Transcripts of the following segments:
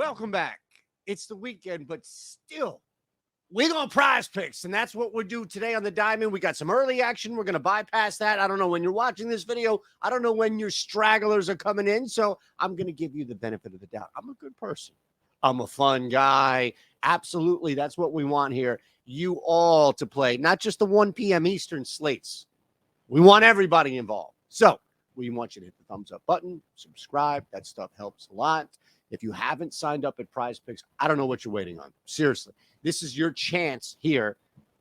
Welcome back. It's the weekend, but still, we're going to prize picks, and that's what we'll do today on the Diamond. We got some early action. We're going to bypass that. I don't know when you're watching this video. I don't know when your stragglers are coming in, so I'm going to give you the benefit of the doubt. I'm a good person. I'm a fun guy. Absolutely, that's what we want here. You all to play, not just the 1 p.m. Eastern slates. We want everybody involved. So we want you to hit the thumbs up button, subscribe. That stuff helps a lot. If you haven't signed up at PrizePicks, I don't know what you're waiting on. Seriously, this is your chance here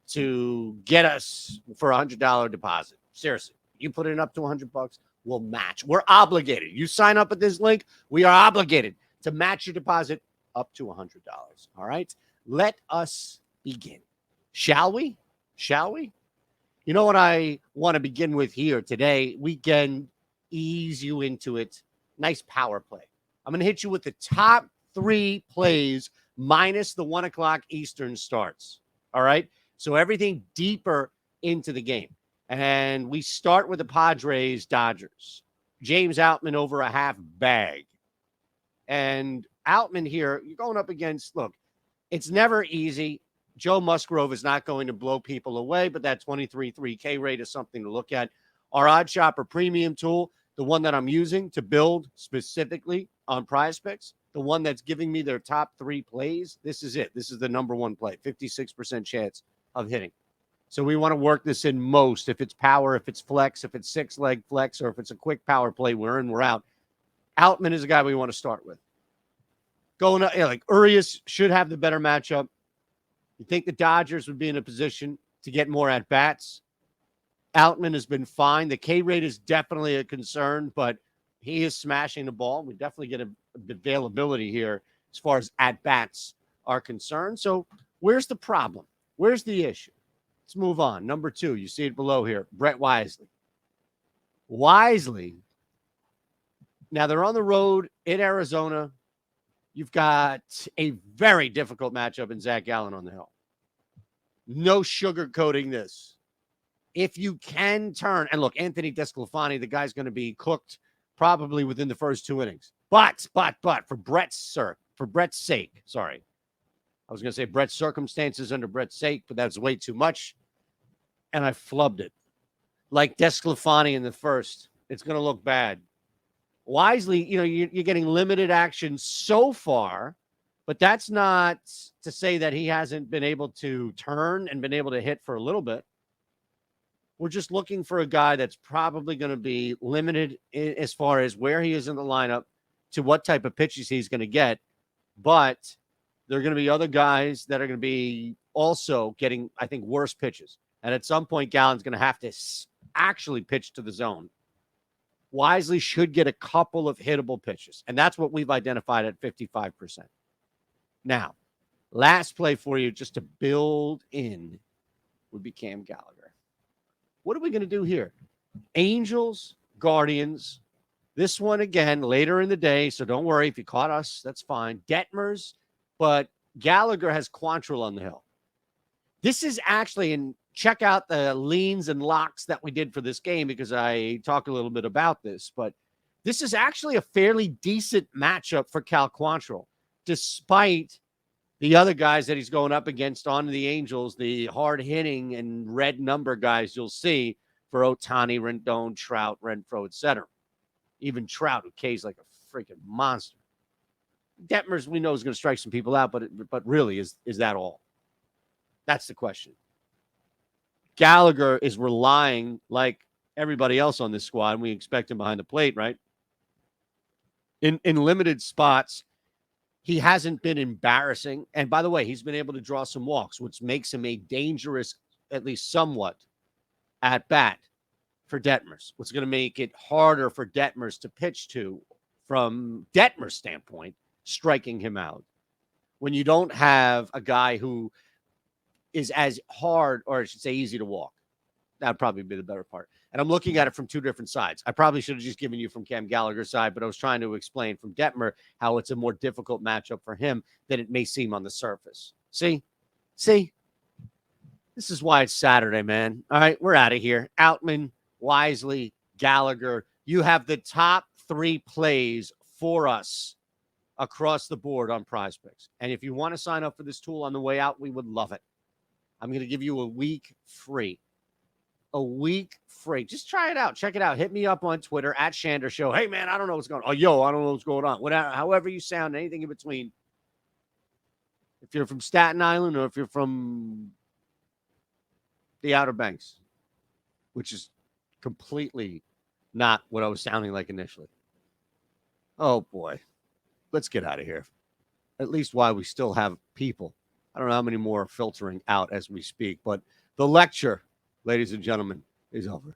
to get us for a $100 deposit. Seriously, you put in up to $100, we'll match. We're obligated. You sign up at this link, we are obligated to match your deposit up to $100. All right, let us begin. Shall we? Shall we? You know what I want to begin with here today? We can ease you into it. Nice power play. I'm going to hit you with the top 3 plays minus the 1 o'clock Eastern starts. All right. So everything deeper into the game. And we start with the Padres Dodgers. James Outman over a half bag. And Outman here, you're going up against, look, it's never easy. Joe Musgrove is not going to blow people away, but that 23.3 K rate is something to look at. Our Odd Shopper premium tool, the one that I'm using to build specifically on PrizePicks, the one that's giving me their top 3 plays, this is it. This is the number 1 play, 56% chance of hitting. So we want to work this in most. If it's power, if it's flex, if it's 6-leg flex, or if it's a quick power play, we're in, we're out. Outman is a guy we want to start with. Going up, like Urias should have the better matchup. You think the Dodgers would be in a position to get more at-bats? Outman has been fine. The K rate is definitely a concern, but he is smashing the ball. We definitely get a availability here as far as at-bats are concerned. So where's the problem? Where's the issue? Let's move on. Number 2, you see it below here, Brett Wisely. Wisely, now they're on the road in Arizona. You've got a very difficult matchup in Zach Gallen on the hill. No sugarcoating this. If you can turn, and look, Anthony Desclafani, the guy's going to be cooked probably within the first 2 innings. But for Brett's sake, sorry. I was going to say Brett's circumstances under Brett's sake, but that's way too much. And I flubbed it. Like Desclafani in the first, it's going to look bad. Wisely, you're getting limited action so far, but that's not to say that he hasn't been able to turn and been able to hit for a little bit. We're just looking for a guy that's probably going to be limited as far as where he is in the lineup to what type of pitches he's going to get. But there are going to be other guys that are going to be also getting, I think, worse pitches. And at some point, Gallen's going to have to actually pitch to the zone. Wisely should get a couple of hittable pitches. And that's what we've identified at 55%. Now, last play for you, just to build in, would be Cam Gallagher. What are we going to do here? Angels, Guardians. This one, again, later in the day, so don't worry. If you caught us, that's fine. Detmers, but Gallagher has Quantrill on the hill. This is actually, and check out the leans and locks that we did for this game because I talked a little bit about this, but this is actually a fairly decent matchup for Cal Quantrill, despite the other guys that he's going up against on the Angels, the hard-hitting and red number guys you'll see for Ohtani, Rendon, Trout, Renfroe, etc. Even Trout, who K's like a freaking monster. Detmers, we know, is going to strike some people out, but really, is that all? That's the question. Gallagher is relying, like everybody else on this squad, and we expect him behind the plate, right? In limited spots, he hasn't been embarrassing. And by the way, he's been able to draw some walks, which makes him a dangerous, at least somewhat, at bat for Detmers. What's going to make it harder for Detmers to pitch to, from Detmers' standpoint, striking him out. When you don't have a guy who is as hard, or I should say easy to walk. That'd probably be the better part. And I'm looking at it from 2 different sides. I probably should have just given you from Cam Gallagher's side, but I was trying to explain from Detmer how it's a more difficult matchup for him than it may seem on the surface. See? This is why it's Saturday, man. All right, we're out of here. Outman, Wisely, Gallagher. You have the top 3 plays for us across the board on PrizePicks. And if you want to sign up for this tool on the way out, we would love it. I'm going to give you a week free. A week free. Just try it out. Check it out. Hit me up on Twitter at Shander Show. Hey, man, I don't know what's going on. Oh, yo, I don't know what's going on. Whatever, however you sound, anything in between. If you're from Staten Island or if you're from the Outer Banks, which is completely not what I was sounding like initially. Oh, boy. Let's get out of here. At least while we still have people. I don't know how many more are filtering out as we speak, but the lecture, ladies and gentlemen, is over.